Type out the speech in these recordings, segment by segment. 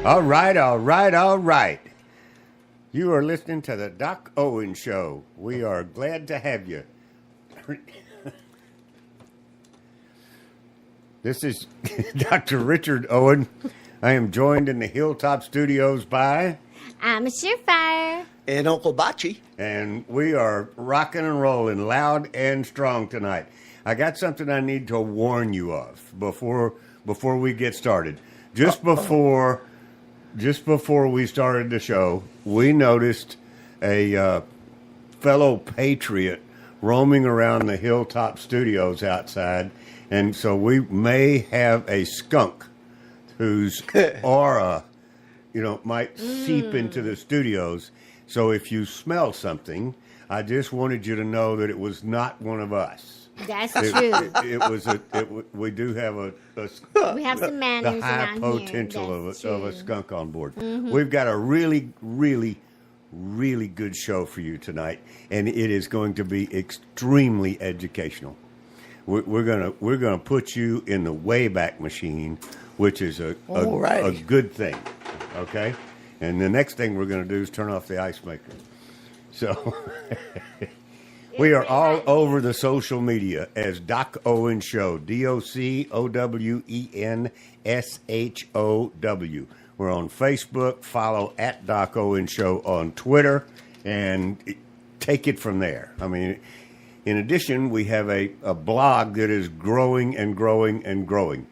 All right, all right, all right. You are listening to the Doc Owen Show. We are glad to have you. This is Dr. Richard Owen. I am joined in the Hilltop Studios by... I'm a Surefire. And Uncle Bachi. And we are rocking and rolling loud and strong tonight. I got something I need to warn you of before we get started. Just before we started the show, we noticed a fellow patriot roaming around the Hilltop Studios outside, and so we may have a skunk whose aura, might seep into the studios. So if you smell something, I just wanted you to know that it was not one of us. That's true. We do have we have some manners the high around potential here. of a skunk on board. Mm-hmm. We've got a really, really, really good show for you tonight, and it is going to be extremely educational. We're gonna put you in the Wayback Machine, which is a good thing. Okay, and the next thing we're going to do is turn off the ice maker. So. We are all over the social media as Doc Owen Show, DOCOWENSHOW. We're on Facebook. Follow at Doc Owen Show on Twitter, and take it from there. I mean, in addition, we have a blog that is growing and growing and growing.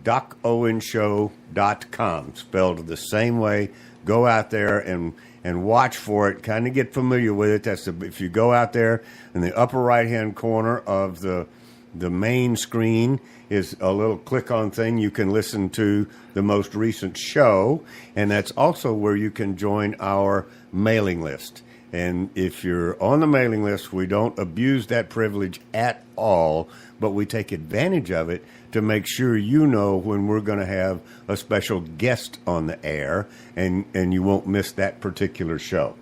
DocOwenShow.com, spelled the same way. Go out there and watch for it. Kind of get familiar with it. If you go out there in the upper right-hand corner of the main screen is a little click-on thing. You can listen to the most recent show, and that's also where you can join our mailing list. And if you're on the mailing list, we don't abuse that privilege at all, but we take advantage of it to make sure you know when we're going to have a special guest on the air, and you won't miss that particular show.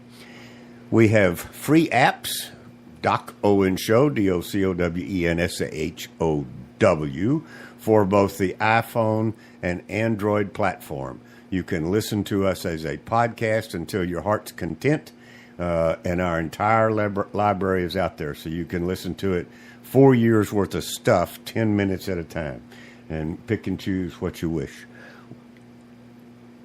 We have free apps, Doc Owen Show, DOCOWENSHOW, for both the iPhone and Android platform. You can listen to us as a podcast until your heart's content, and our entire library is out there, so you can listen to it 4 years worth of stuff, 10 minutes at a time, and pick and choose what you wish.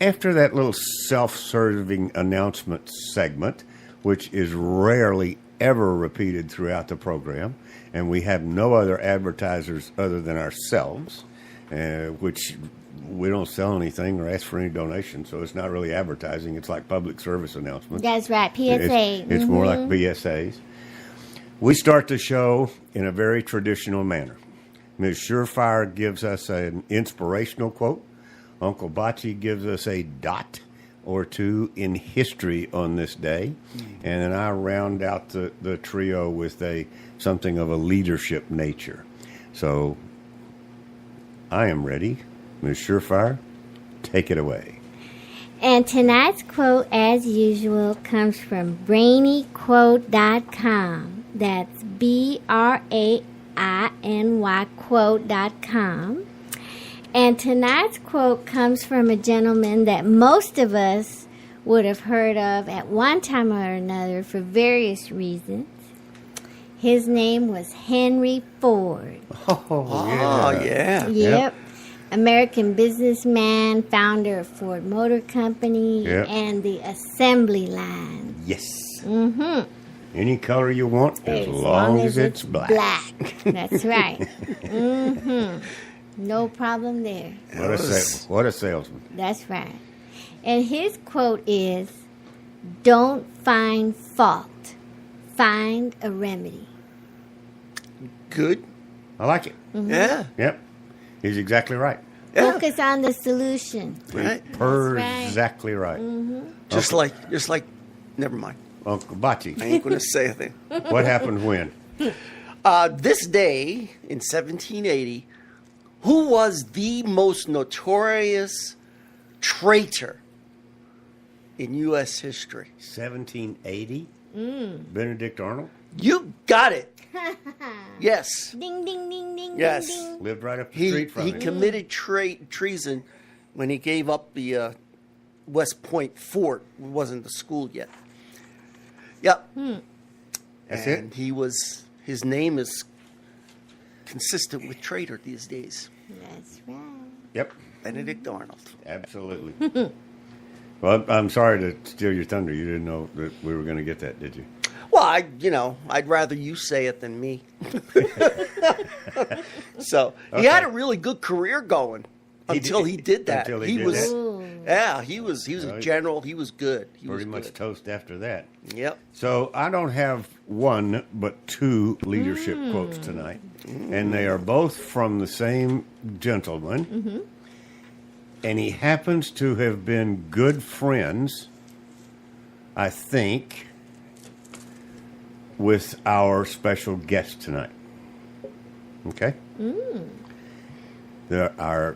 After that little self-serving announcement segment, which is rarely ever repeated throughout the program, and we have no other advertisers other than ourselves, which we don't sell anything or ask for any donations, so it's not really advertising. It's like public service announcements. That's right, PSA. It's more like BSAs. We start the show in a very traditional manner. Ms. Surefire gives us an inspirational quote. Uncle Bachi gives us a dot or two in history on this day. And then I round out the trio with something of a leadership nature. So I am ready. Ms. Surefire, take it away. And tonight's quote, as usual, comes from brainyquote.com. That's BRAINY quote.com. And tonight's quote comes from a gentleman that most of us would have heard of at one time or another for various reasons. His name was Henry Ford. Oh, yeah. Yep. American businessman, founder of Ford Motor Company, and the assembly line. Yes. Mm-hmm. Any color you want, as long as it's black. That's right. Mm-hmm. No problem there. What a salesman. That's right. And his quote is, "Don't find fault, find a remedy." Good. I like it. Mm-hmm. Yeah. Yep. He's exactly right. Yeah. Focus on the solution. Right. Exactly right. Mm-hmm. Just like, never mind. Uncle Bachi. I ain't going to say a thing. What happened when? This day in 1780, who was the most notorious traitor in U.S. history? 1780? Benedict Arnold? You got it. Yes. Ding, ding, ding, ding, Yes. ding, ding. Lived right up the street from He him. committed treason when he gave up the West Point Fort. It wasn't the school yet. Yep. That's And it? his name is consistent with traitor these days. That's right. Yep. Benedict Arnold. Absolutely. Well, I'm sorry to steal your thunder. You didn't know that we were going to get that, did you? Well, I'd rather you say it than me. So he had a really good career going until he did that. Until he did was, that. yeah, he was a general. He was good. He was Pretty much good. toast after that. Yep. So I don't have one, but two leadership quotes tonight. And they are both from the same gentleman. And he happens to have been good friends, I think, with our special guest tonight. Okay? The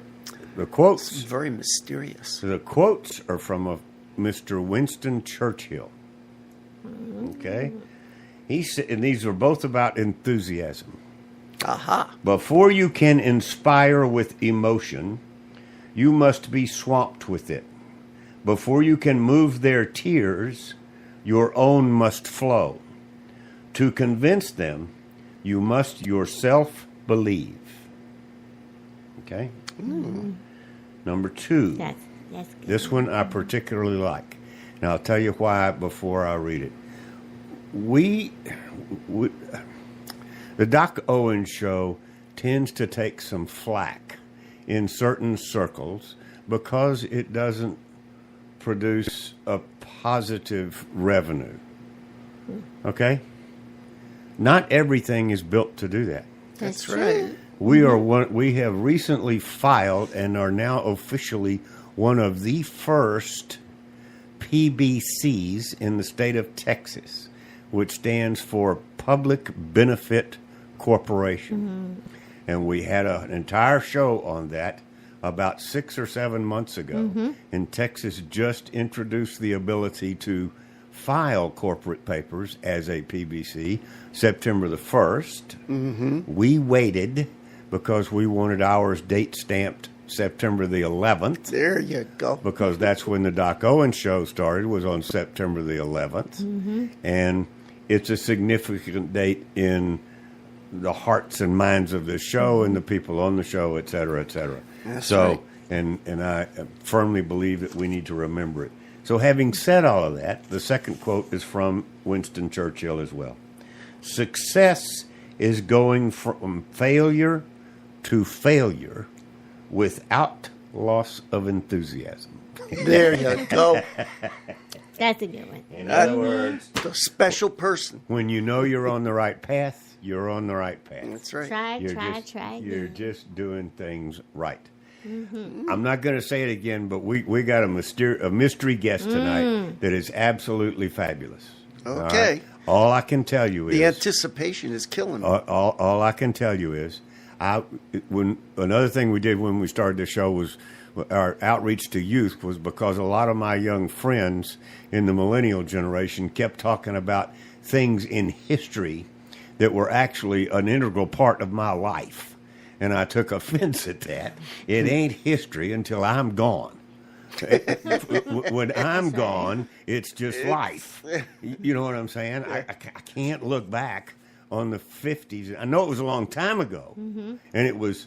quotes. It's very mysterious. The quotes are from Mr. Winston Churchill. Okay? He said, and these are both about enthusiasm. Aha. Before you can inspire with emotion, you must be swamped with it. Before you can move their tears, your own must flow. To convince them, you must yourself believe. Okay? Number two. That's good. This one I particularly like. Now I'll tell you why before I read it. The Doc Owen show tends to take some flack in certain circles because it doesn't produce a positive revenue. Okay? Not everything is built to do that. That's true. right. We have recently filed and are now officially one of the first PBCs in the state of Texas, which stands for Public Benefit Corporation. And we had an entire show on that about 6 or 7 months ago. And Texas just introduced the ability to file corporate papers as a PBC September the 1st. We waited because we wanted ours date stamped September the 11th. There you go. Because that's when the Doc Owen show started, was on September the 11th. And it's a significant date in the hearts and minds of the show and the people on the show, et cetera, et cetera. That's so, right. and I firmly believe that we need to remember it. So having said all of that, the second quote is from Winston Churchill as well. Success is going from failure to failure without loss of enthusiasm. There you go. That's a good one. In other words, The special person. when you know you're on the right path, you're on the right path. That's right. Try You're again. just doing things right. I'm not going to say it again, but we got a mystery guest tonight that is absolutely fabulous. Okay. All right? All I can tell you The is anticipation is killing me. all I can tell you is another thing we did when we started the show was our outreach to youth was because a lot of my young friends in the millennial generation kept talking about things in history that were actually an integral part of my life. And I took offense at that. It ain't history until I'm gone. When I'm gone, it's just life. You know what I'm saying? I can't look back on the 50s. I know it was a long time ago. And it was,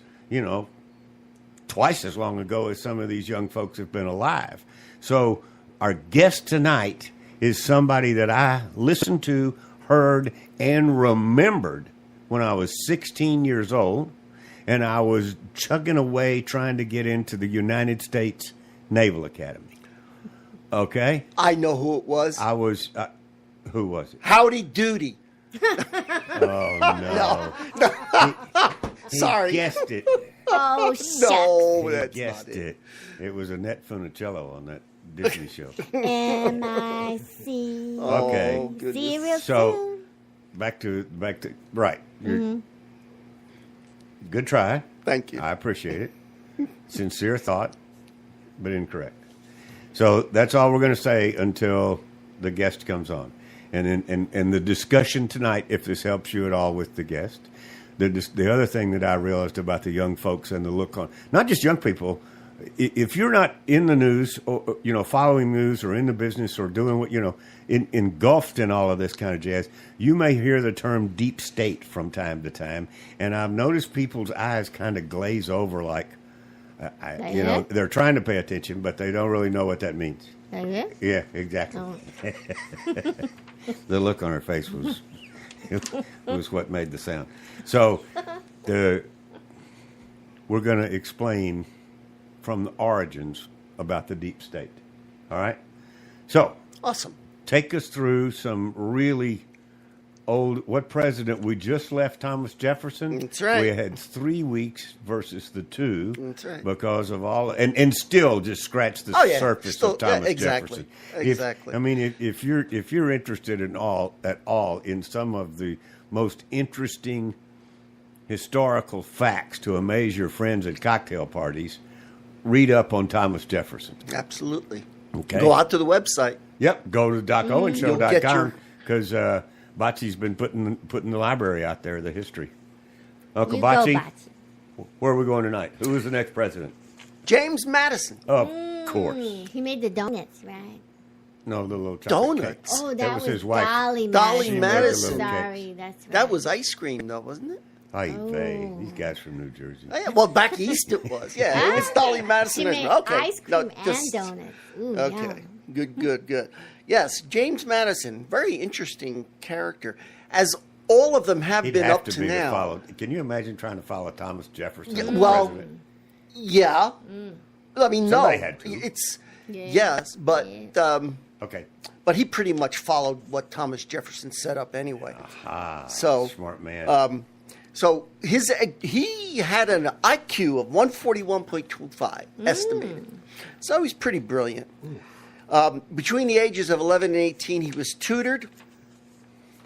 twice as long ago as some of these young folks have been alive. So our guest tonight is somebody that I listened to, heard, and remembered when I was 16 years old. And I was chugging away trying to get into the United States Naval Academy. Okay? I know who it was. I was, who was it? Howdy Doody. Oh, no. He Sorry. guessed it. Oh, shucks. No, He that's guessed not it. It was Annette Funicello on that Disney show. M-I-C. Okay. Oh, goodness. See you real So, soon. back to right. Good try. Thank you. I appreciate it. Sincere thought, but incorrect. So that's all we're going to say until the guest comes on. And the discussion tonight, if this helps you at all with the guest, the other thing that I realized about the young folks and the look on, not just young people, if you're not in the news, or following news, or in the business, or doing what engulfed in all of this kind of jazz, you may hear the term deep state from time to time, and I've noticed people's eyes kind of glaze over, like, they're trying to pay attention, but they don't really know what that means. Yeah, exactly. Oh. The look on her face was what made the sound. So we're going to explain from the origins about the deep state. All right? So awesome. Take us through some really old. What president? We just left Thomas Jefferson. That's right. We had 3 weeks versus the 2. That's right. Because of all, and still just scratch the surface of Thomas Jefferson. Exactly. If you're interested at all in some of the most interesting historical facts to amaze your friends at cocktail parties, read up on Thomas Jefferson. Absolutely. Okay. Go out to the website. Yep. Go to DocOwenShow.com because Bocce's been putting the library out there, the history. Uncle Bocce, where are we going tonight? Who is the next president? James Madison. Of course. He made the donuts, right? No, the little chocolate donuts. Cake. Oh, that was his wife. Dolly Madison. Sorry, that's right. That was ice cream, though, wasn't it? These guys from New Jersey. Oh, yeah. Well, back east it was. Yeah, it was Dolly Madison. She made ice cream and donuts. Ooh, okay, yum. Good. Yes, James Madison, very interesting character, as all of them have been up to now. Can you imagine trying to follow Thomas Jefferson? Yeah, well, president? Yeah. I mean, Somebody no, had to. Yes, but okay. But he pretty much followed what Thomas Jefferson set up anyway. Aha, so smart man. So he had an IQ of 141.25 estimated. So he's pretty brilliant. Between the ages of 11 and 18, he was tutored.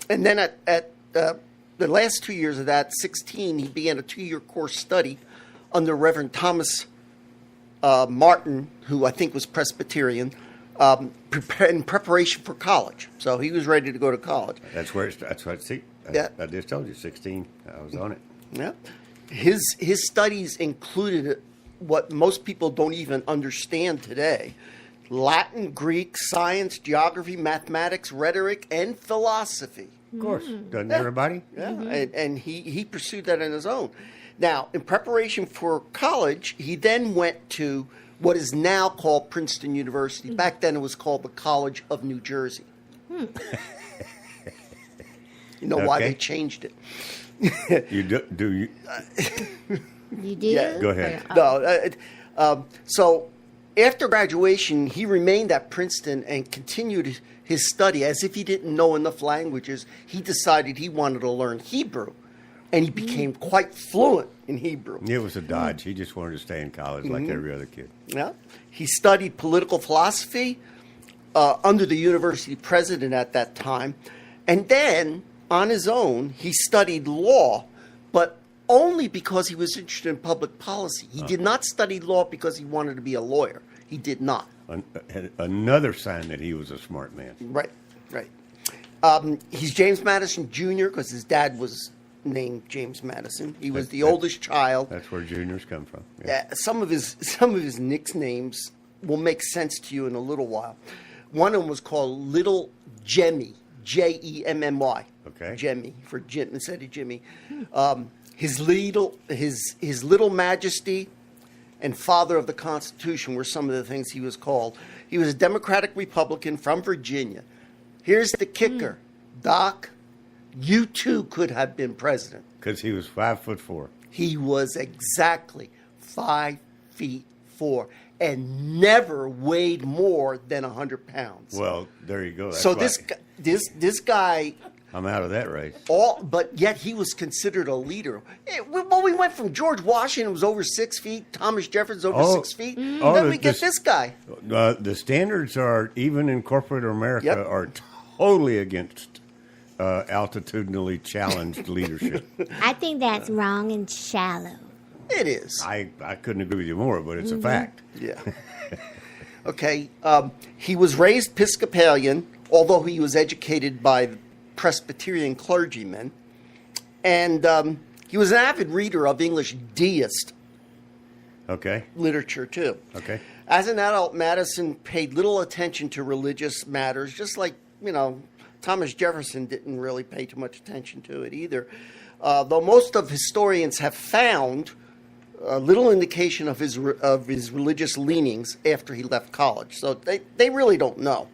And then at the last 2 years of that, 16, he began a 2-year course study under Reverend Thomas Martin, who I think was Presbyterian, in preparation for college. So he was ready to go to college. That's what. See, I just told you, 16. I was on it. Yeah, his studies included what most people don't even understand today: Latin, Greek, science, geography, mathematics, rhetoric, and philosophy. Of course, doesn't everybody? Yeah, and he pursued that on his own. Now, in preparation for college, he then went to what is now called Princeton University. Back then, it was called the College of New Jersey. You know why they changed it? You do you? You do? Yeah. Go ahead. No. So after graduation, he remained at Princeton and continued his study as if he didn't know enough languages. He decided he wanted to learn Hebrew, and he became quite fluent in Hebrew. It was a dodge. He just wanted to stay in college like every other kid. Yeah. He studied political philosophy under the university president at that time. And then, on his own, he studied law, but only because he was interested in public policy. He did not study law because he wanted to be a lawyer. He did not. Another sign that he was a smart man. Right. He's James Madison Jr. because his dad was named James Madison. He was the oldest child. That's where juniors come from. Yeah. Some of his nicknames will make sense to you in a little while. One of them was called Little Jemmy, Jemmy. Okay. Jemmy for Jim instead of Jimmy. His little Majesty and Father of the Constitution were some of the things he was called. He was a Democratic Republican from Virginia. Here's the kicker, Doc. You too could have been president. Because he was 5'4". He was exactly 5'4" and never weighed more than 100 pounds. Well, there you go. That's so this guy. I'm out of that race. But yet he was considered a leader. Well, we went from George Washington, was over 6 feet, Thomas Jefferson was over 6 feet. Then we get this guy. The standards are, even in corporate America, are totally against altitudinally challenged leadership. I think that's wrong and shallow. It is. I couldn't agree with you more, but it's a fact. Yeah. Okay. He was raised Episcopalian, although he was educated by Presbyterian clergymen. And he was an avid reader of English deists. Okay. literature, too. Okay. As an adult, Madison paid little attention to religious matters, just like, Thomas Jefferson didn't really pay too much attention to it either. Though most of historians have found little indication of his religious leanings after he left college. So they really don't know.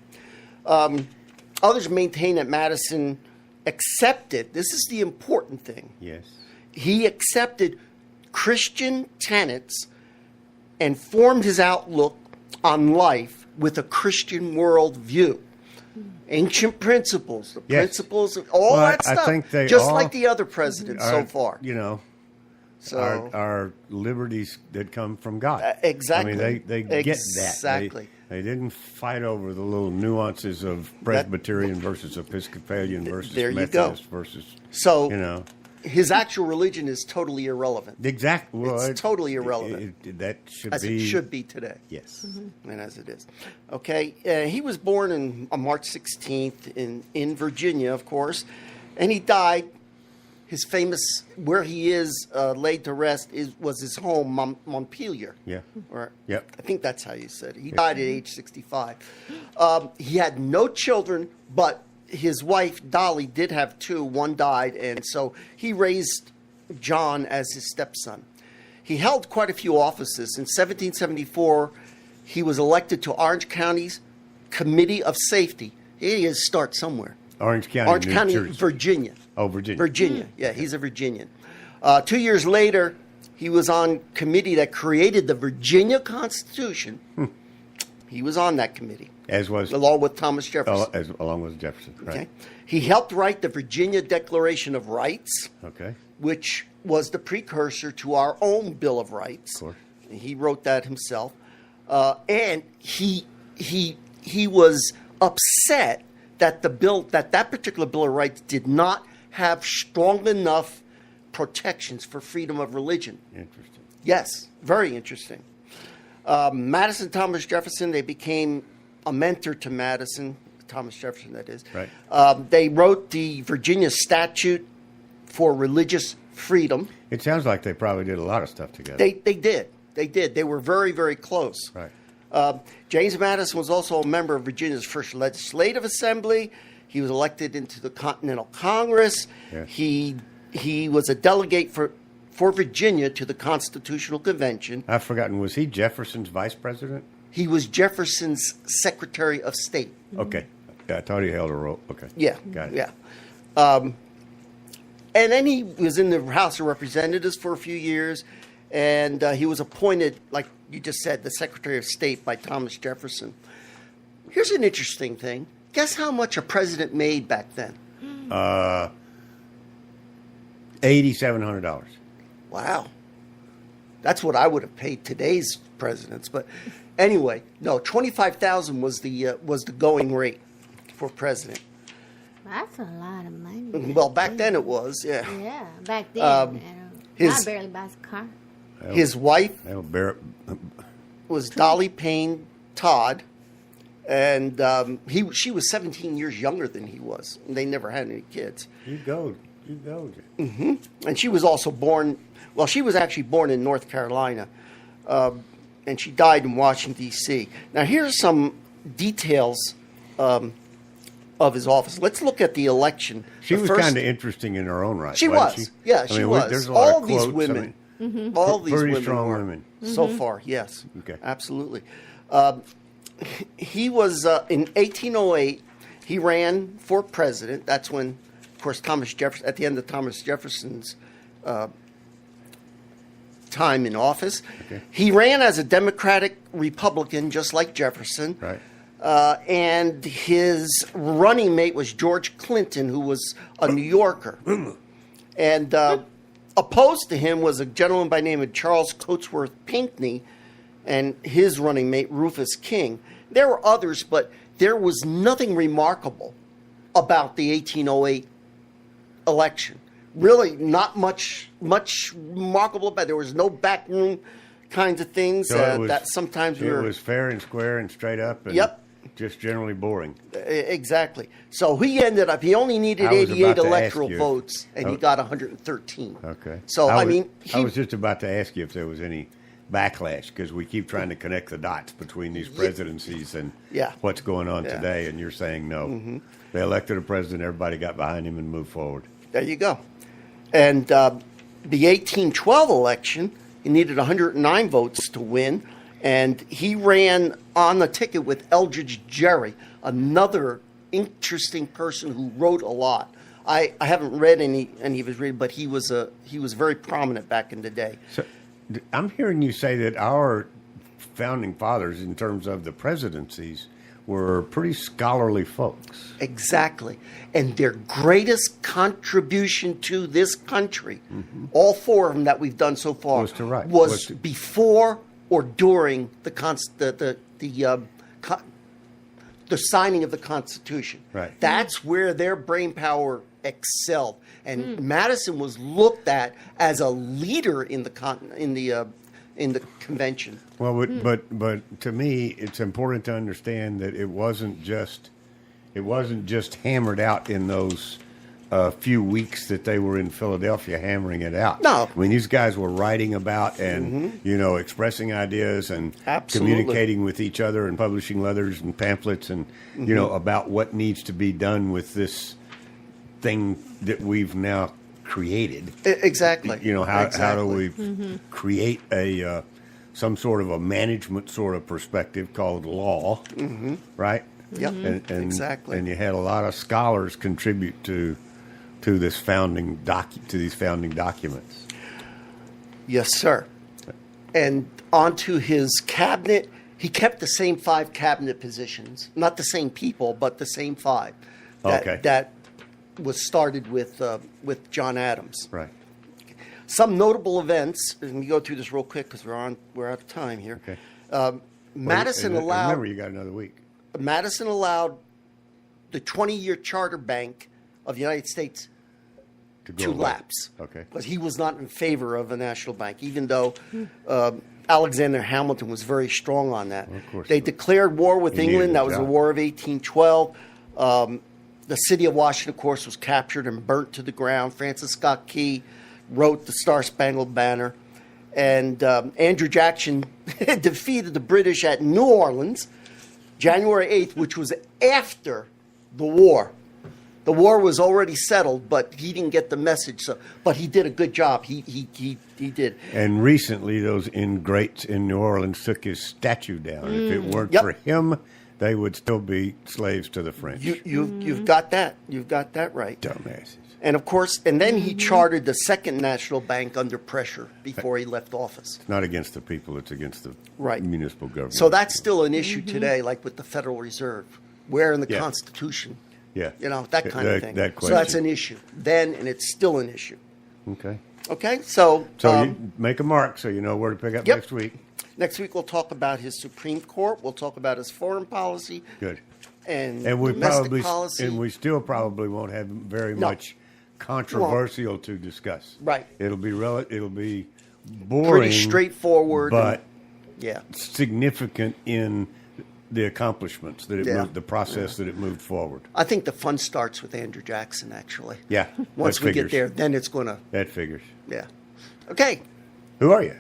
Others maintain that Madison accepted, this is the important thing. Yes. He accepted Christian tenets and formed his outlook on life with a Christian worldview. Ancient principles, the principles of all that stuff, I think they just all like the other presidents so far. So our liberties that come from God. Exactly. I mean, they get that. Exactly. They didn't fight over the little nuances of Presbyterian versus Episcopalian versus Methodist versus. So, his actual religion is totally irrelevant. Exactly. Well, it's totally irrelevant. That should as be. It should be today. Yes. And as it is. Okay. He was born on March 16th in Virginia, of course, and he died. His famous, where he is laid to rest, was his home, Montpelier. Yeah. Or, yep. I think that's how you said it. He died at age 65. He had no children, but his wife, Dolly, did have two. One died, and so he raised John as his stepson. He held quite a few offices. In 1774, he was elected to Orange County's Committee of Safety. He has to start somewhere. Orange County, Virginia. Oh, Virginia. Virginia. Yeah, he's a Virginian. 2 years later, he was on committee that created the Virginia Constitution. He was on that committee. Along with Thomas Jefferson. Along with Jefferson, right. Okay. He helped write the Virginia Declaration of Rights, which was the precursor to our own Bill of Rights. Of course. He wrote that himself. And he was upset that that particular Bill of Rights did not have strong enough protections for freedom of religion. Interesting. Yes, very interesting. Madison, Thomas Jefferson, they became a mentor to Madison, Thomas Jefferson, that is. Right. They wrote the Virginia Statute for Religious Freedom. It sounds like they probably did a lot of stuff together. They did. They did. They were very, very close. Right. James Madison was also a member of Virginia's first legislative assembly. He was elected into the Continental Congress. Yes. He was a delegate for Virginia to the Constitutional Convention. I've forgotten. Was he Jefferson's vice president? He was Jefferson's Secretary of State. Okay. I thought he held a role. Okay. Yeah. Got it. Yeah. And then he was in the House of Representatives for a few years, and he was appointed, like you just said, the Secretary of State by Thomas Jefferson. Here's an interesting thing. Guess how much a president made back then? $8,700. Wow. That's what I would have paid today's presidents. But anyway, no, $25,000 was the going rate for president. That's a lot of money. Well, back then it was, yeah. Yeah, back then. I barely buys a car. His wife was Dolly Payne Todd, and she was 17 years younger than he was. And they never had any kids. You go. Mm-hmm. And she was also born. Well, she was actually born in North Carolina, and she died in Washington, D.C. Now, here's some details of his office. Let's look at the election. She was kind of interesting in her own right. She was. She? Yeah, she was. There's a lot all of these quotes. women. Mm-hmm. All these pretty women strong were. women. So far, yes. Okay. Absolutely. He was, in 1808, he ran for president. That's when, of course, Thomas Jefferson, at the end of Thomas Jefferson's time in office. Okay. He ran as a Democratic Republican, just like Jefferson. Right. And his running mate was George Clinton, who was a New Yorker. And opposed to him was a gentleman by the name of Charles Cotesworth Pinckney and his running mate, Rufus King. There were others, but there was nothing remarkable about the 1808 election. Really not much remarkable about it. There was no backroom kinds of things that sometimes it was fair and square and straight up and just generally boring. Exactly. So he only needed 88 electoral votes, and he got 113. Okay. So, I mean... I was just about to ask you if there was any backlash because we keep trying to connect the dots between these presidencies and what's going on today. And you're saying no. They elected a president, everybody got behind him and moved forward. There you go. And the 1812 election, he needed 109 votes to win. And he ran on the ticket with Eldridge Gerry, another interesting person who wrote a lot. I haven't read any of his reading, but he was very prominent back in the day. So I'm hearing you say that our founding fathers, in terms of the presidencies, were pretty scholarly folks. Exactly. And their greatest contribution to this country, all four of them that we've done so far, was before or during the signing of the Constitution. Right. That's where their brain power excelled. And Madison was looked at as a leader in the convention. Well, but to me, it's important to understand that it wasn't just hammered out in those few weeks that they were in Philadelphia hammering it out. No, I mean these guys were writing about and expressing ideas and Absolutely. communicating with each other and publishing letters and pamphlets and about what needs to be done with this thing that we've now created. Exactly. How do we create a some sort of a management sort of perspective called law, right? Yep. And exactly. And you had a lot of scholars contribute to these founding documents. Yes, sir. And onto his cabinet, he kept the same 5 cabinet positions, not the same people, but the same 5. That was started with John Adams. Right. Some notable events. Let me go through this real quick because we're out of time here. Okay. Madison allowed. Remember, you got another week. Madison allowed the 20-year charter bank of the United States to lapse. Okay. Because he was not in favor of a national bank, even though Alexander Hamilton was very strong on that. Well, of course they declared war with England. That was the War of 1812. The city of Washington, of course, was captured and burnt to the ground. Francis Scott Key wrote the Star-Spangled Banner. And Andrew Jackson defeated the British at New Orleans, January 8th, which was after the war. The war was already settled, but he didn't get the message. But he did a good job. He did. And recently, those ingrates in New Orleans took his statue down. If it weren't for him, they would still be slaves to the French. You've got that. You've got that right. Dumbasses. And of course, then he chartered the second national bank under pressure before he left office. It's not against the people; it's against the municipal government. So that's still an issue today, like with the Federal Reserve, where in the Constitution. Yeah. That kind of thing. That so that's an issue then, and it's still an issue. Okay. Okay, so you make a mark so you know where to pick up next week. Next week we'll talk about his Supreme Court. We'll talk about his foreign policy. Good. And we domestic policy. And we still probably won't have very much controversial to discuss. Right. It'll be boring, pretty straightforward, but significant in the accomplishments that it moved, the process that it moved forward. I think the fun starts with Andrew Jackson, actually. Yeah. Once we get there, then it's going to. That figures. Yeah. Okay. Who are you?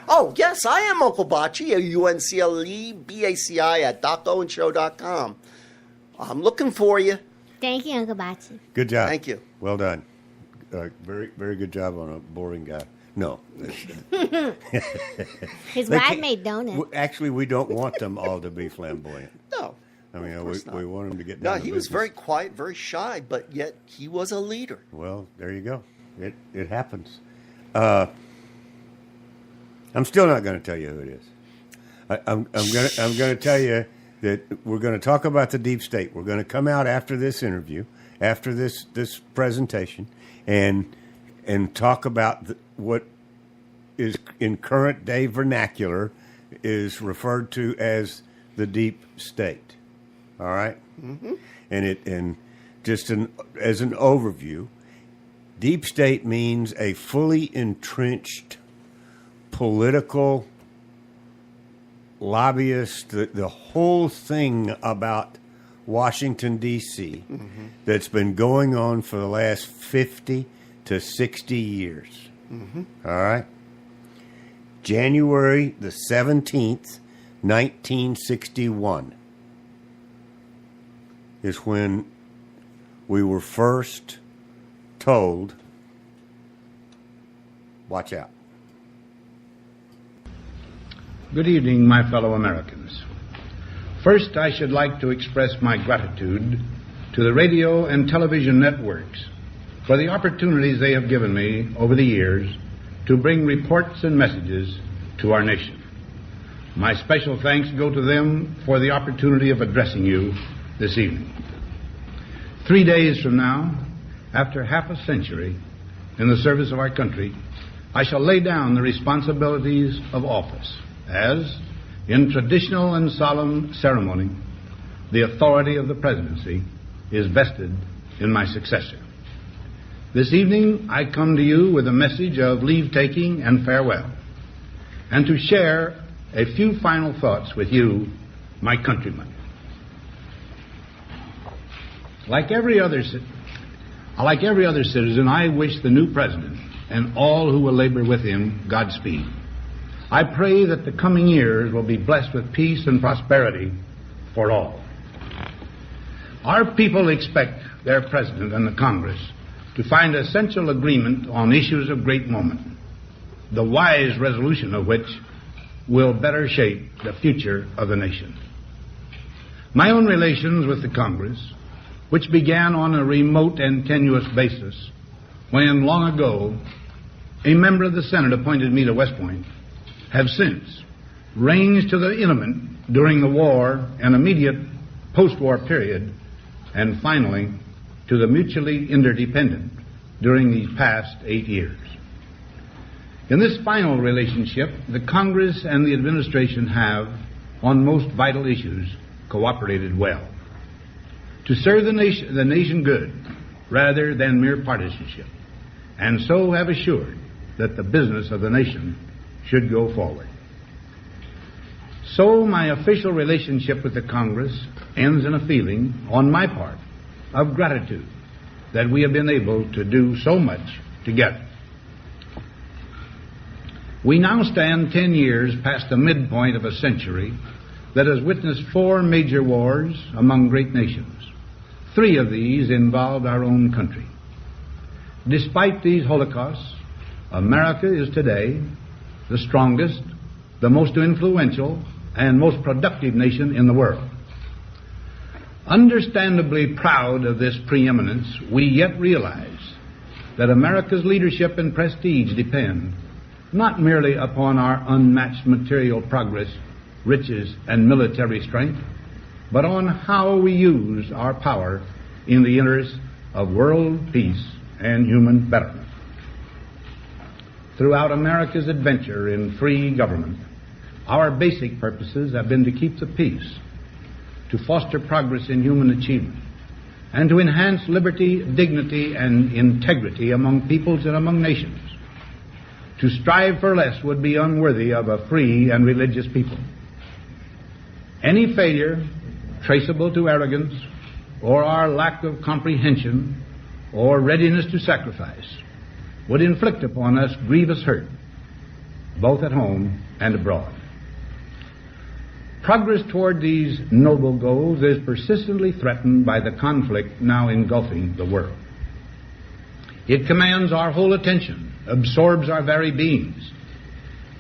Oh, yes, I am Uncle Bocce, UNCLEBACI at DocOwenShow.com. I'm looking for you. Thank you, Uncle Bocce. Good job. Thank you. Well done. Very, very good job on a boring guy. No. His wife made donuts. Actually, we don't want them all to be flamboyant. No. I mean, we want him to get down No, to he was business. very quiet, very shy, but yet he was a leader. Well, there you go. It happens. I'm still not going to tell you who it is. I'm going to tell you that we're going to talk about the deep state. We're going to come out after this interview, after this presentation, and talk about what is in current day vernacular is referred to as the deep state. All right? Mm-hmm. And as an overview, deep state means a fully entrenched political lobbyist, the whole thing about Washington, D.C. That's been going on for the last 50 to 60 years. All right? January the 17th, 1961 is when we were first told, watch out. Good evening, my fellow Americans. First, I should like to express my gratitude to the radio and television networks for the opportunities they have given me over the years to bring reports and messages to our nation. My special thanks go to them for the opportunity of addressing you this evening. 3 days from now, after half a century in the service of our country, I shall lay down the responsibilities of office as, in traditional and solemn ceremony, the authority of the presidency is vested in my successor. This evening, I come to you with a message of leave-taking and farewell, and to share a few final thoughts with you, my countrymen. Like every other citizen, I wish the new president and all who will labor with him Godspeed. I pray that the coming years will be blessed with peace and prosperity for all. Our people expect their president and the Congress to find essential agreement on issues of great moment, the wise resolution of which will better shape the future of the nation. My own relations with the Congress, which began on a remote and tenuous basis when, long ago, a member of the Senate appointed me to West Point, have since ranged to the intimate during the war and immediate post-war period, and finally to the mutually interdependent during these past 8 years. In this final relationship, the Congress and the administration have, on most vital issues, cooperated well to serve the nation good rather than mere partisanship, and so have assured that the business of the nation should go forward. So my official relationship with the Congress ends in a feeling, on my part, of gratitude that we have been able to do so much together. We now stand 10 years past the midpoint of a century that has witnessed 4 major wars among great nations. 3 of these involved our own country. Despite these holocausts, America is today the strongest, the most influential, and most productive nation in the world. Understandably proud of this preeminence, we yet realize that America's leadership and prestige depend not merely upon our unmatched material progress, riches, and military strength, but on how we use our power in the interest of world peace and human betterment. Throughout America's adventure in free government, our basic purposes have been to keep the peace, to foster progress in human achievement, and to enhance liberty, dignity, and integrity among peoples and among nations. To strive for less would be unworthy of a free and religious people. Any failure traceable to arrogance or our lack of comprehension or readiness to sacrifice would inflict upon us grievous hurt, both at home and abroad. Progress toward these noble goals is persistently threatened by the conflict now engulfing the world. It commands our whole attention, absorbs our very beings.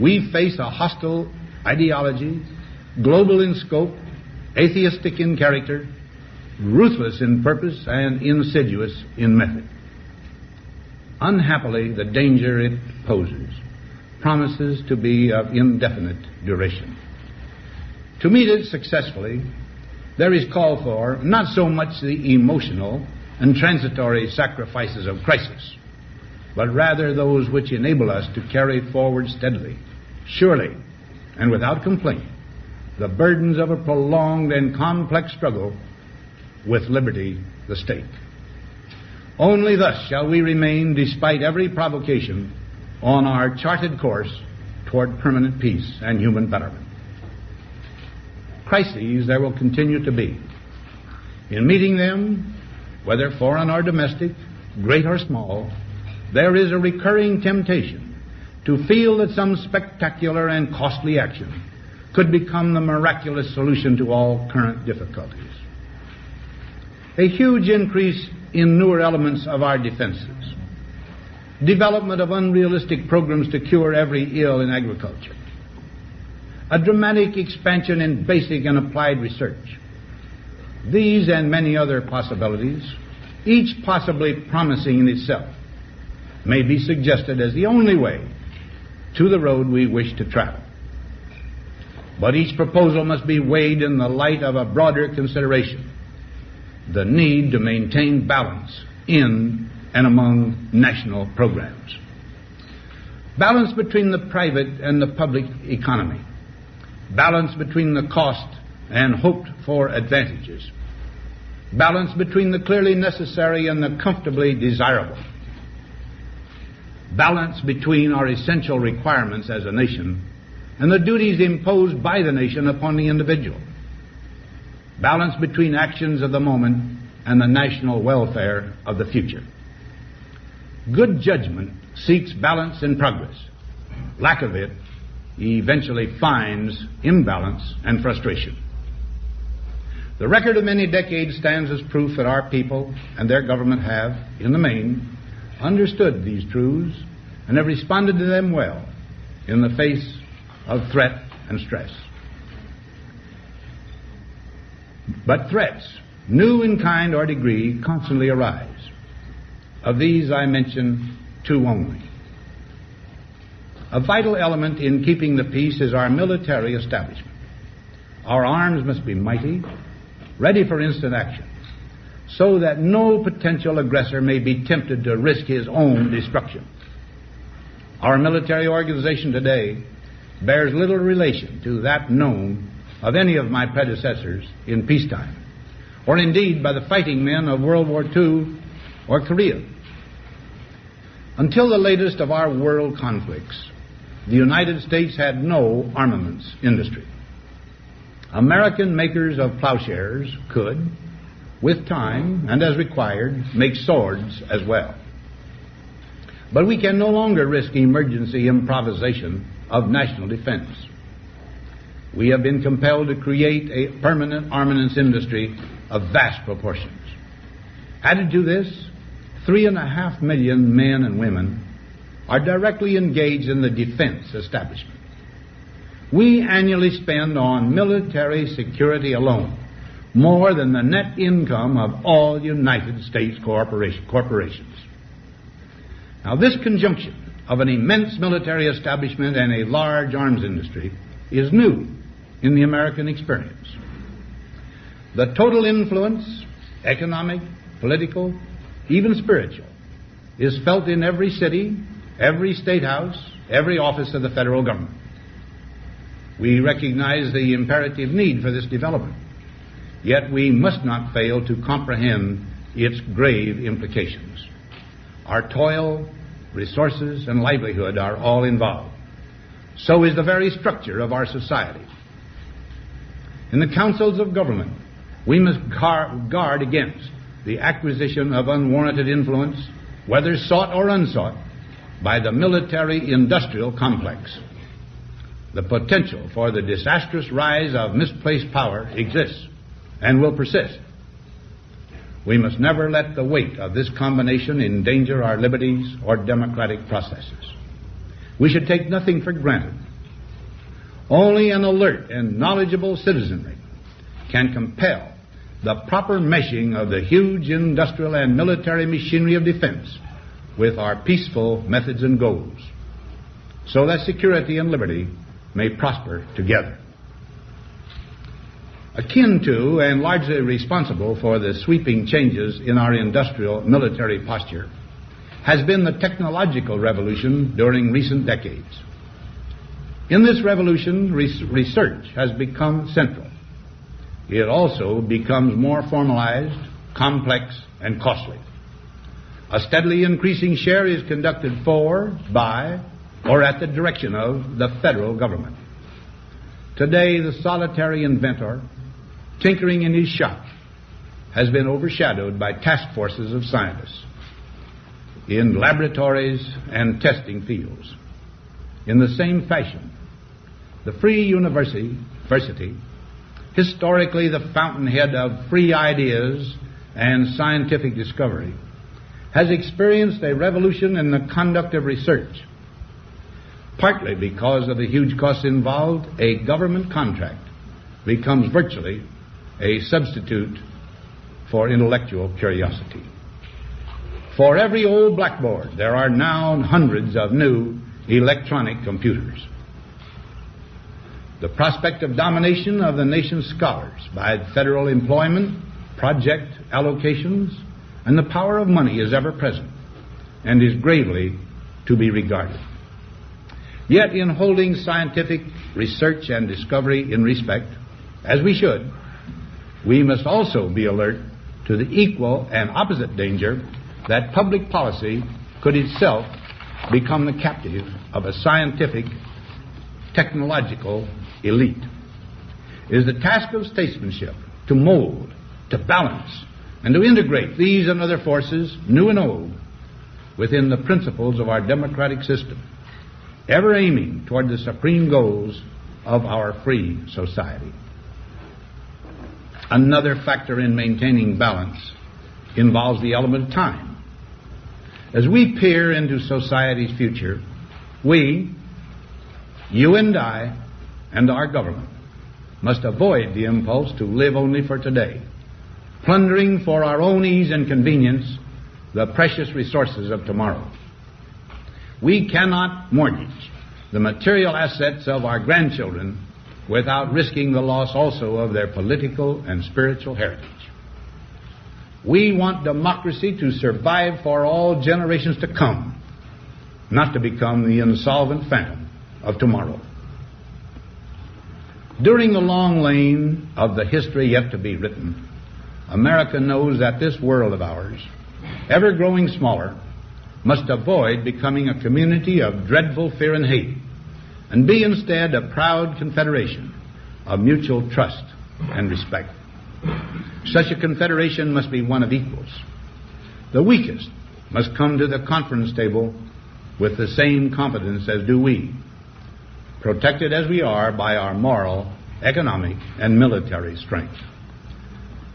We face a hostile ideology, global in scope, atheistic in character, ruthless in purpose, and insidious in method. Unhappily, the danger it poses promises to be of indefinite duration. To meet it successfully, there is call for not so much the emotional and transitory sacrifices of crisis, but rather those which enable us to carry forward steadily, surely, and without complaint, the burdens of a prolonged and complex struggle with liberty, the stake. Only thus shall we remain, despite every provocation, on our charted course toward permanent peace and human betterment. Crises there will continue to be. In meeting them, whether foreign or domestic, great or small, there is a recurring temptation to feel that some spectacular and costly action could become the miraculous solution to all current difficulties. A huge increase in newer elements of our defenses, development of unrealistic programs to cure every ill in agriculture, a dramatic expansion in basic and applied research. These and many other possibilities, each possibly promising in itself, may be suggested as the only way to the road we wish to travel. But each proposal must be weighed in the light of a broader consideration, the need to maintain balance in and among national programs. Balance between the private and the public economy. Balance between the cost and hoped-for advantages. Balance between the clearly necessary and the comfortably desirable. Balance between our essential requirements as a nation and the duties imposed by the nation upon the individual. Balance between actions of the moment and the national welfare of the future. Good judgment seeks balance in progress. Lack of it eventually finds imbalance and frustration. The record of many decades stands as proof that our people and their government have, in the main, understood these truths and have responded to them well in the face of threat and stress. But threats, new in kind or degree, constantly arise. Of these I mention two only. A vital element in keeping the peace is our military establishment. Our arms must be mighty, ready for instant action, so that no potential aggressor may be tempted to risk his own destruction. Our military organization today bears little relation to that known of any of my predecessors in peacetime, or indeed by the fighting men of World War II or Korea. Until the latest of our world conflicts, the United States had no armaments industry. American makers of plowshares could, with time and as required, make swords as well. But we can no longer risk emergency improvisation of national defense. We have been compelled to create a permanent armaments industry of vast proportions. Added to this, 3.5 million men and women are directly engaged in the defense establishment. We annually spend on military security alone more than the net income of all United States corporations. Now, this conjunction of an immense military establishment and a large arms industry is new in the American experience. The total influence, economic, political, even spiritual, is felt in every city, every state house, every office of the federal government. We recognize the imperative need for this development, yet we must not fail to comprehend its grave implications. Our toil, resources, and livelihood are all involved. So is the very structure of our society. In the councils of government, we must guard against the acquisition of unwarranted influence, whether sought or unsought, by the military-industrial complex. The potential for the disastrous rise of misplaced power exists and will persist. We must never let the weight of this combination endanger our liberties or democratic processes. We should take nothing for granted. Only an alert and knowledgeable citizenry can compel the proper meshing of the huge industrial and military machinery of defense with our peaceful methods and goals, so that security and liberty may prosper together. Akin to and largely responsible for the sweeping changes in our industrial military posture has been the technological revolution during recent decades. In this revolution, research has become central. It also becomes more formalized, complex, and costly. A steadily increasing share is conducted for, by, or at the direction of the federal government. Today, the solitary inventor, tinkering in his shop, has been overshadowed by task forces of scientists in laboratories and testing fields. in the same fashion, the free university, historically the fountainhead of free ideas and scientific discovery, has experienced a revolution in the conduct of research. Partly because of the huge costs involved, a government contract becomes virtually a substitute for intellectual curiosity. For every old blackboard, there are now hundreds of new electronic computers. The prospect of domination of the nation's scholars by federal employment, project allocations, and the power of money is ever present and is gravely to be regarded. Yet in holding scientific research and discovery in respect, as we should, we must also be alert to the equal and opposite danger that public policy could itself become the captive of a scientific, technological elite. It is the task of statesmanship to mold, to balance, and to integrate these and other forces, new and old, within the principles of our democratic system, ever aiming toward the supreme goals of our free society. Another factor in maintaining balance involves the element of time. As we peer into society's future, we, you and I, and our government must avoid the impulse to live only for today, plundering for our own ease and convenience the precious resources of tomorrow. We cannot mortgage the material assets of our grandchildren without risking the loss also of their political and spiritual heritage. We want democracy to survive for all generations to come, not to become the insolvent phantom of tomorrow. During the long lane of the history yet to be written, America knows that this world of ours, ever growing smaller, must avoid becoming a community of dreadful fear and hate, and be instead a proud confederation of mutual trust and respect. Such a confederation must be one of equals. The weakest must come to the conference table with the same confidence as do we, protected as we are by our moral, economic, and military strength.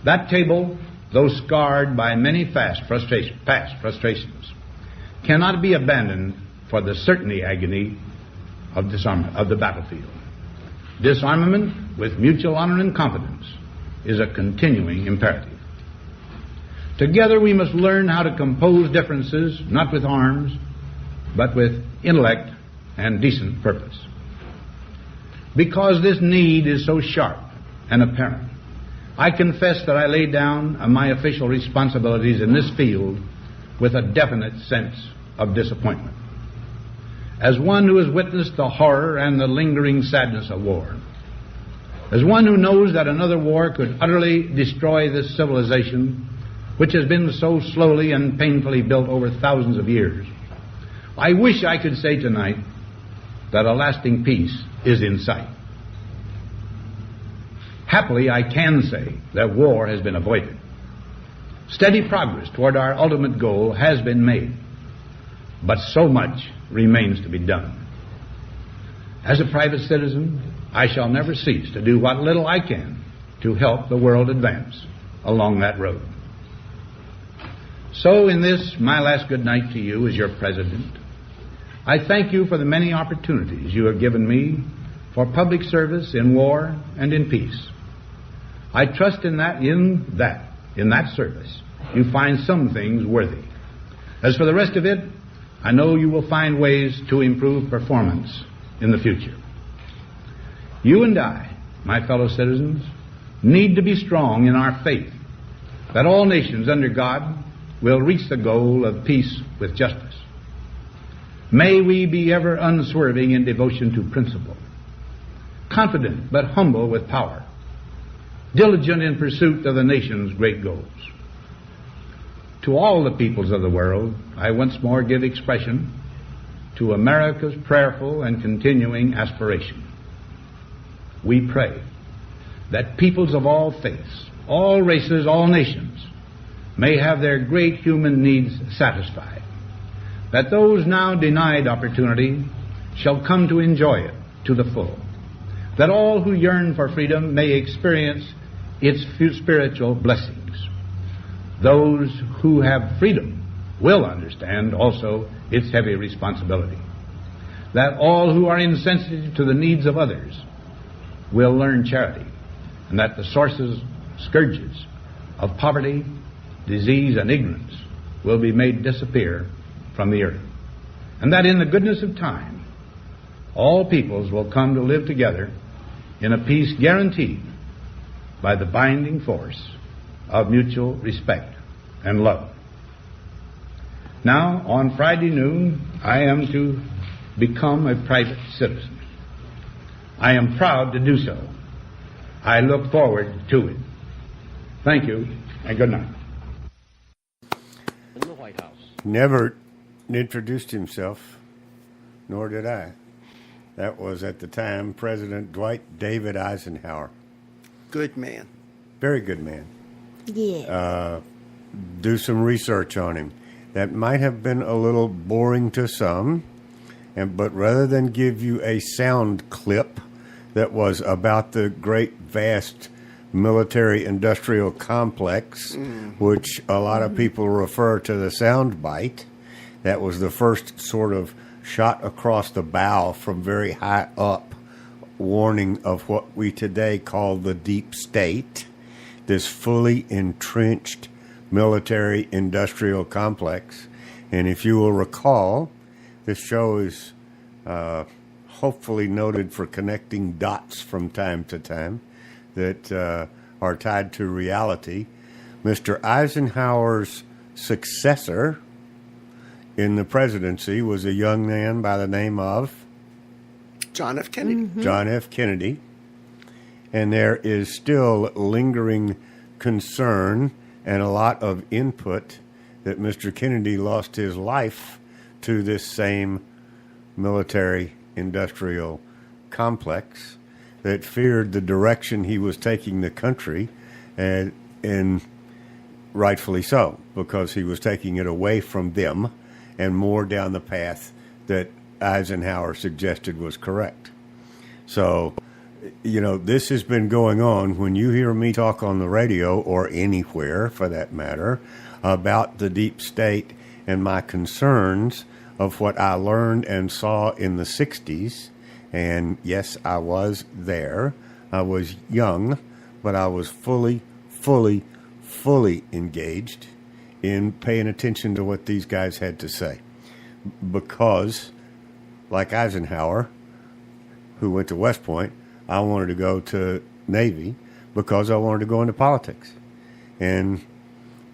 That table, though scarred by many past frustrations, cannot be abandoned for the certainty agony of the battlefield. Disarmament with mutual honor and confidence is a continuing imperative. Together we must learn how to compose differences, not with arms, but with intellect and decent purpose. Because this need is so sharp and apparent, I confess that I lay down my official responsibilities in this field with a definite sense of disappointment. As one who has witnessed the horror and the lingering sadness of war, as one who knows that another war could utterly destroy this civilization which has been so slowly and painfully built over thousands of years, I wish I could say tonight that a lasting peace is in sight. Happily, I can say that war has been avoided. Steady progress toward our ultimate goal has been made, but so much remains to be done. As a private citizen, I shall never cease to do what little I can to help the world advance along that road. So in this, my last good night to you as your president, I thank you for the many opportunities you have given me for public service in war and in peace. I trust in that service, you find some things worthy. As for the rest of it, I know you will find ways to improve performance in the future. You and I, my fellow citizens, need to be strong in our faith that all nations under God will reach the goal of peace with justice. May we be ever unswerving in devotion to principle, confident but humble with power, diligent in pursuit of the nation's great goals. To all the peoples of the world, I once more give expression to America's prayerful and continuing aspiration. We pray that peoples of all faiths, all races, all nations may have their great human needs satisfied, that those now denied opportunity shall come to enjoy it to the full, that all who yearn for freedom may experience its spiritual blessings. Those who have freedom will understand also its heavy responsibility, that all who are insensitive to the needs of others will learn charity, and that the scourges of poverty, disease, and ignorance will be made disappear from the earth, and that in the goodness of time all peoples will come to live together in a peace guaranteed by the binding force of mutual respect and love. Now, on Friday noon, I am to become a private citizen. I am proud to do so. I look forward to it. Thank you, and good night. In the White House. Never introduced himself, nor did I. That was, at the time, President Dwight David Eisenhower. Good man. Very good man. Yeah. Do some research on him. That might have been a little boring to some, but rather than give you a sound clip that was about the great, vast military-industrial complex, which a lot of people refer to the sound bite, that was the first sort of shot across the bow from very high up warning of what we today call the deep state, this fully entrenched military-industrial complex. And if you will recall, this show is hopefully noted for connecting dots from time to time that are tied to reality. Mr. Eisenhower's successor in the presidency was a young man by the name of John F. Kennedy. John F. Kennedy. And there is still lingering concern and a lot of input that Mr. Kennedy lost his life to this same military-industrial complex that feared the direction he was taking the country, and rightfully so, because he was taking it away from them and more down the path that Eisenhower suggested was correct. So, you know, this has been going on. When you hear me talk on the radio, or anywhere for that matter, about the deep state and my concerns of what I learned and saw in the 60s, and yes, I was there. I was young, but I was fully engaged in paying attention to what these guys had to say. Because, like Eisenhower, who went to West Point, I wanted to go to Navy because I wanted to go into politics.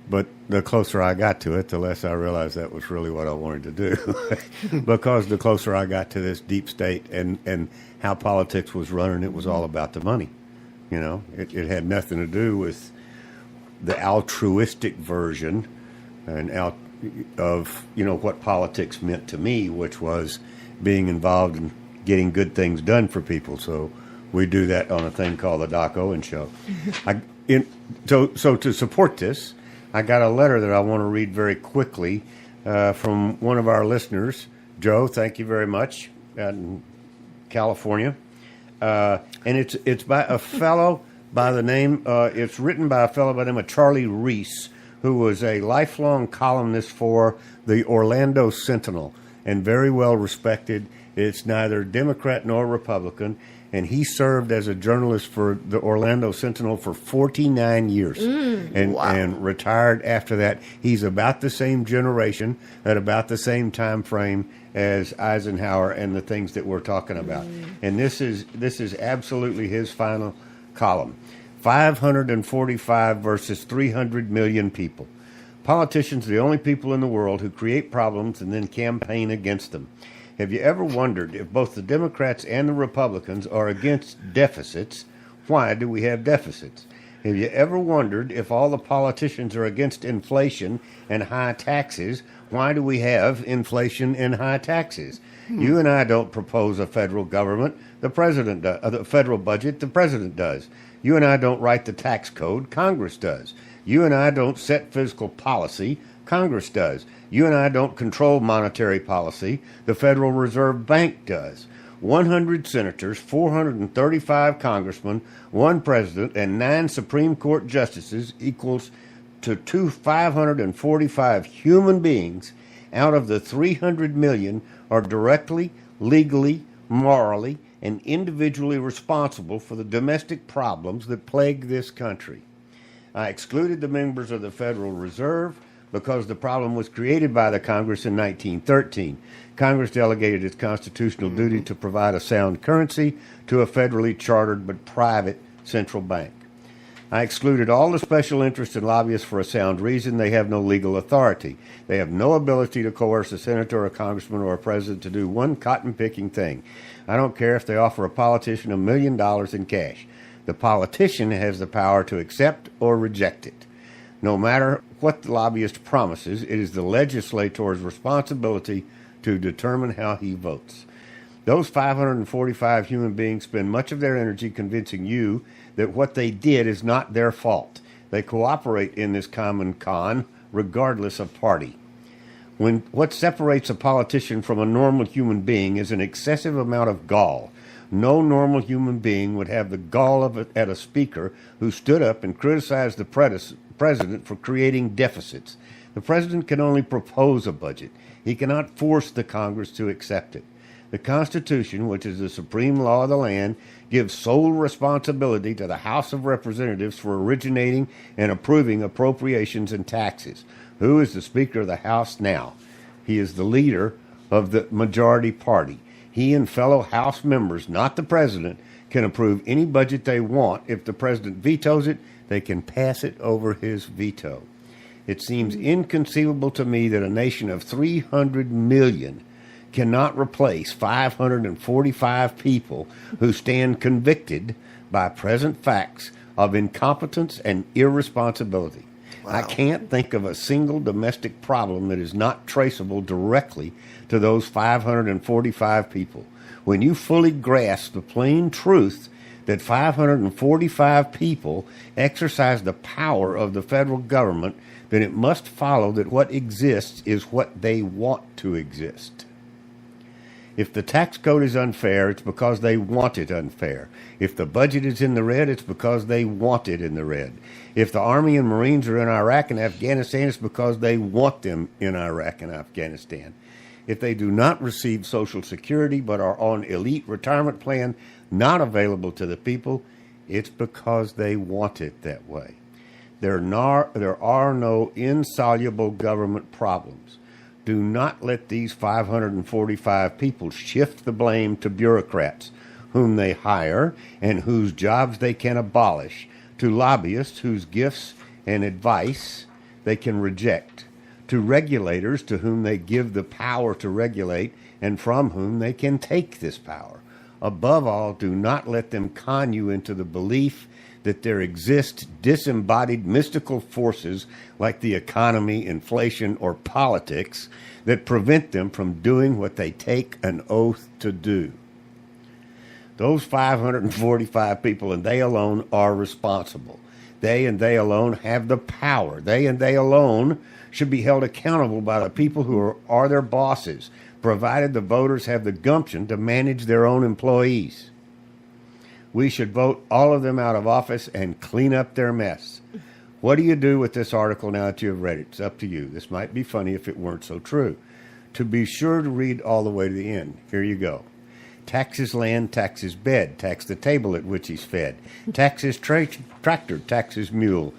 But the closer I got to it, the less I realized that was really what I wanted to do. Because the closer I got to this deep state and how politics was running, it was all about the money. You know, it had nothing to do with the altruistic version of, you know, what politics meant to me, which was being involved in getting good things done for people. So we do that on a thing called the Doc Owen Show. So to support this, I got a letter that I want to read very quickly from one of our listeners. Joe, thank you very much, in California. And it's by a fellow by the name, it's written by a fellow by the name of Charlie Reese, who was a lifelong columnist for the Orlando Sentinel and very well respected. It's neither Democrat nor Republican, and he served as a journalist for the Orlando Sentinel for 49 years and retired after that. He's about the same generation, at about the same time frame as Eisenhower and the things that we're talking about. And this is absolutely his final column. 545 versus 300 million people. Politicians are the only people in the world who create problems and then campaign against them. Have you ever wondered if both the Democrats and the Republicans are against deficits? Why do we have deficits? Have you ever wondered if all the politicians are against inflation and high taxes? Why do we have inflation and high taxes? You and I don't propose a federal government. The president does. The federal budget, the president does. You and I don't write the tax code. Congress does. You and I don't set fiscal policy. Congress does. You and I don't control monetary policy. The Federal Reserve Bank does. 100 senators, 435 congressmen, 1 president, and 9 Supreme Court justices equals to 545 human beings out of the 300 million are directly, legally, morally, and individually responsible for the domestic problems that plague this country. I excluded the members of the Federal Reserve because the problem was created by the Congress in 1913. Congress delegated its constitutional duty to provide a sound currency to a federally chartered but private central bank. I excluded all the special interests and lobbyists for a sound reason. They have no legal authority. They have no ability to coerce a senator or a congressman or a president to do one cotton-picking thing. I don't care if they offer a politician $1 million in cash. The politician has the power to accept or reject it. No matter what the lobbyist promises, it is the legislator's responsibility to determine how he votes. Those 545 human beings spend much of their energy convincing you that what they did is not their fault. They cooperate in this common con, regardless of party. What separates a politician from a normal human being is an excessive amount of gall. No normal human being would have the gall at a speaker who stood up and criticized the president for creating deficits. The president can only propose a budget. He cannot force the Congress to accept it. The Constitution, which is the supreme law of the land, gives sole responsibility to the House of Representatives for originating and approving appropriations and taxes. Who is the Speaker of the House now? He is the leader of the majority party. He and fellow House members, not the president, can approve any budget they want. If the president vetoes it, they can pass it over his veto. It seems inconceivable to me that a nation of 300 million cannot replace 545 people who stand convicted by present facts of incompetence and irresponsibility. Wow. I can't think of a single domestic problem that is not traceable directly to those 545 people. When you fully grasp the plain truth that 545 people exercise the power of the federal government, then it must follow that what exists is what they want to exist. If the tax code is unfair, it's because they want it unfair. If the budget is in the red, it's because they want it in the red. If the Army and Marines are in Iraq and Afghanistan, it's because they want them in Iraq and Afghanistan. If they do not receive Social Security but are on elite retirement plan not available to the people, it's because they want it that way. There are no insoluble government problems. Do not let these 545 people shift the blame to bureaucrats whom they hire and whose jobs they can abolish, to lobbyists whose gifts and advice they can reject, to regulators to whom they give the power to regulate and from whom they can take this power. Above all, do not let them con you into the belief that there exist disembodied mystical forces like the economy, inflation, or politics that prevent them from doing what they take an oath to do. Those 545 people, and they alone, are responsible. They and they alone have the power. They and they alone should be held accountable by the people who are their bosses, provided the voters have the gumption to manage their own employees. We should vote all of them out of office and clean up their mess. What do you do with this article now that you have read it? It's up to you. This might be funny if it weren't so true. To be sure to read all the way to the end. Here you go. Tax his land, tax his bed, tax the table at which he's fed. Tax his tractor, tax his mule.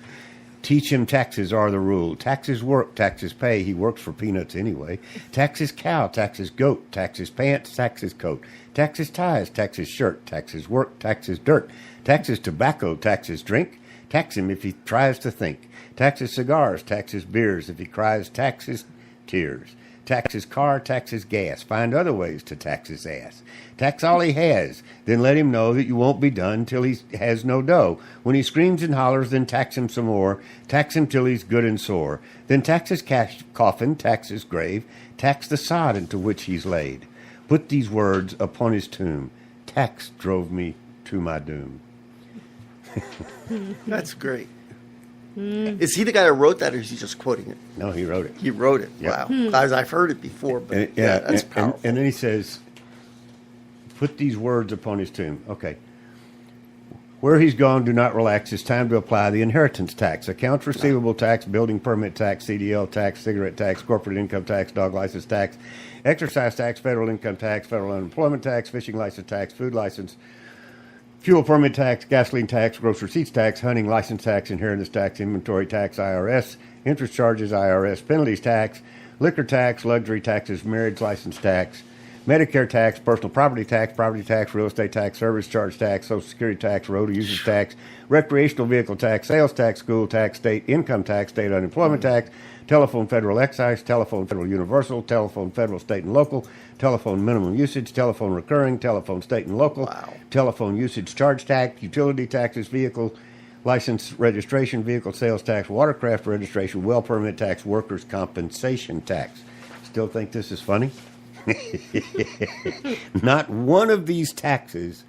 Teach him taxes are the rule. Tax his work, tax his pay. He works for peanuts anyway. Tax his cow, tax his goat, tax his pants, tax his coat. Tax his ties, tax his shirt, tax his work, tax his dirt. Tax his tobacco, tax his drink. Tax him if he tries to think. Tax his cigars, tax his beers. If he cries, tax his tears. Tax his car, tax his gas. Find other ways to tax his ass. Tax all he has. Then let him know that you won't be done till he has no dough. When he screams and hollers, then tax him some more. Tax him till he's good and sore. Then tax his coffin, tax his grave. Tax the sod into which he's laid. Put these words upon his tomb. Tax drove me to my doom. That's great. Is he the guy that wrote that, or is he just quoting it? No, he wrote it. He wrote it. Yeah. Wow. Guys, I've heard it before, but that's powerful. And then he says, put these words upon his tomb. Okay. Where he's gone, do not relax. It's time to apply the inheritance tax, accounts receivable tax, building permit tax, CDL tax, cigarette tax, corporate income tax, dog license tax, excise tax, federal income tax, federal unemployment tax, fishing license tax, food license, fuel permit tax, gasoline tax, gross receipts tax, hunting license tax, inheritance tax, inventory tax, IRS, interest charges, IRS, penalties tax, liquor tax, luxury taxes, marriage license tax, Medicare tax, personal property tax, real estate tax, service charge tax, Social Security tax, road usage tax, recreational vehicle tax, sales tax, school tax, state income tax, state unemployment tax, telephone federal excise, telephone federal universal, telephone federal, state and local, telephone minimum usage, telephone recurring, telephone state and local, telephone usage charge tax, utility taxes, vehicle license registration, vehicle sales tax, watercraft registration, well permit tax, workers' compensation tax. Still think this is funny? Not one of these taxes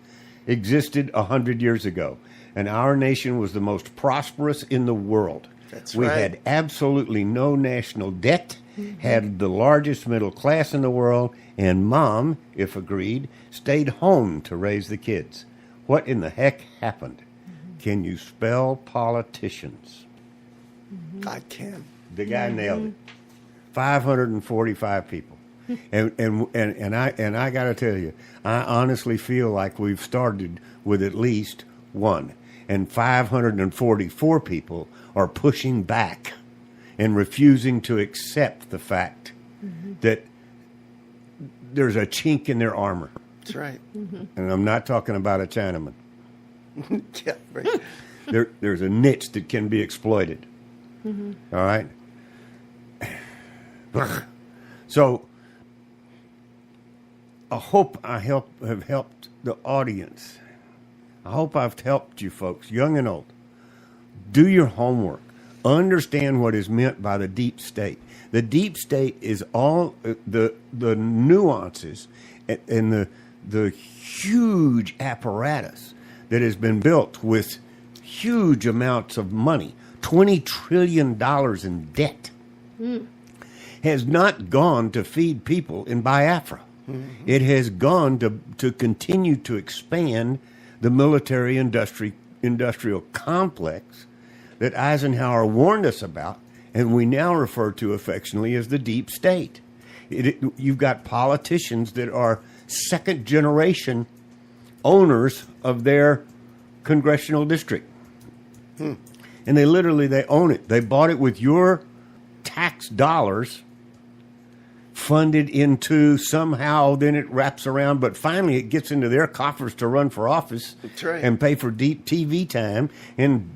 existed 100 years ago, and our nation was the most prosperous in the world. That's we right. had absolutely no national debt, had the largest middle class in the world, and Mom, if agreed, stayed home to raise the kids. What in the heck happened? Can you spell politicians? I can. The guy nailed it. 545 people. And I got to tell you, I honestly feel like we've started with at least one, and 544 people are pushing back and refusing to accept the fact that there's a chink in their armor. That's right. And I'm not talking about a Chinaman. Yeah, right. There's a niche that can be exploited. All right. So I hope I have helped the audience. I hope I've helped you folks, young and old. Do your homework. Understand what is meant by the deep state. The deep state is all the nuances and the huge apparatus that has been built with huge amounts of money, $20 trillion in debt, has not gone to feed people in Biafra. It has gone to continue to expand the military industrial complex that Eisenhower warned us about, and we now refer to affectionately as the deep state. You've got politicians that are second-generation owners of their congressional district. And they own it. They bought it with your tax dollars, funded into somehow, then it wraps around, but finally it gets into their coffers to run for office. That's right. And pay for deep TV time, and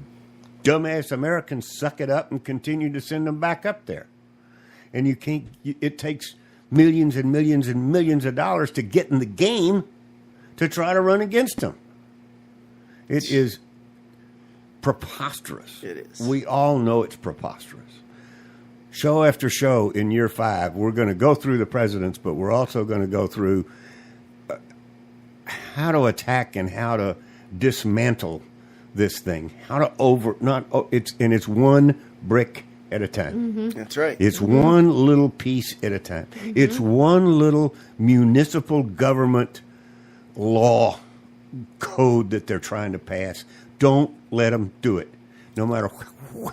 dumbass Americans suck it up and continue to send them back up there. And you can't, it takes millions and millions and millions of dollars to get in the game to try to run against them. It is preposterous. It is. We all know it's preposterous. Show after show in year 5, we're going to go through the presidents, but we're also going to go through how to attack and how to dismantle this thing. How to it's one brick at a time. That's right. It's one little piece at a time. It's one little municipal government law code that they're trying to pass. Don't let them do it. No matter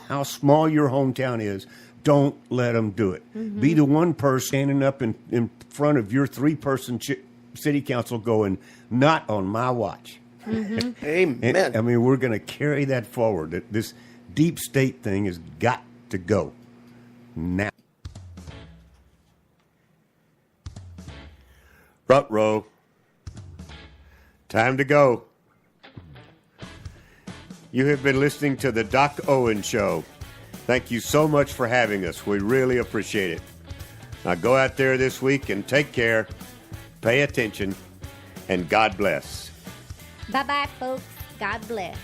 how small your hometown is, don't let them do it. Be the one person standing up in front of your 3-person city council going, not on my watch. Amen. And, I mean, we're going to carry that forward. This deep state thing has got to go now. Front row. Time to go. You have been listening to the Doc Owen Show. Thank you so much for having us. We really appreciate it. Now go out there this week and take care, pay attention, and God bless. Bye-bye, folks. God bless.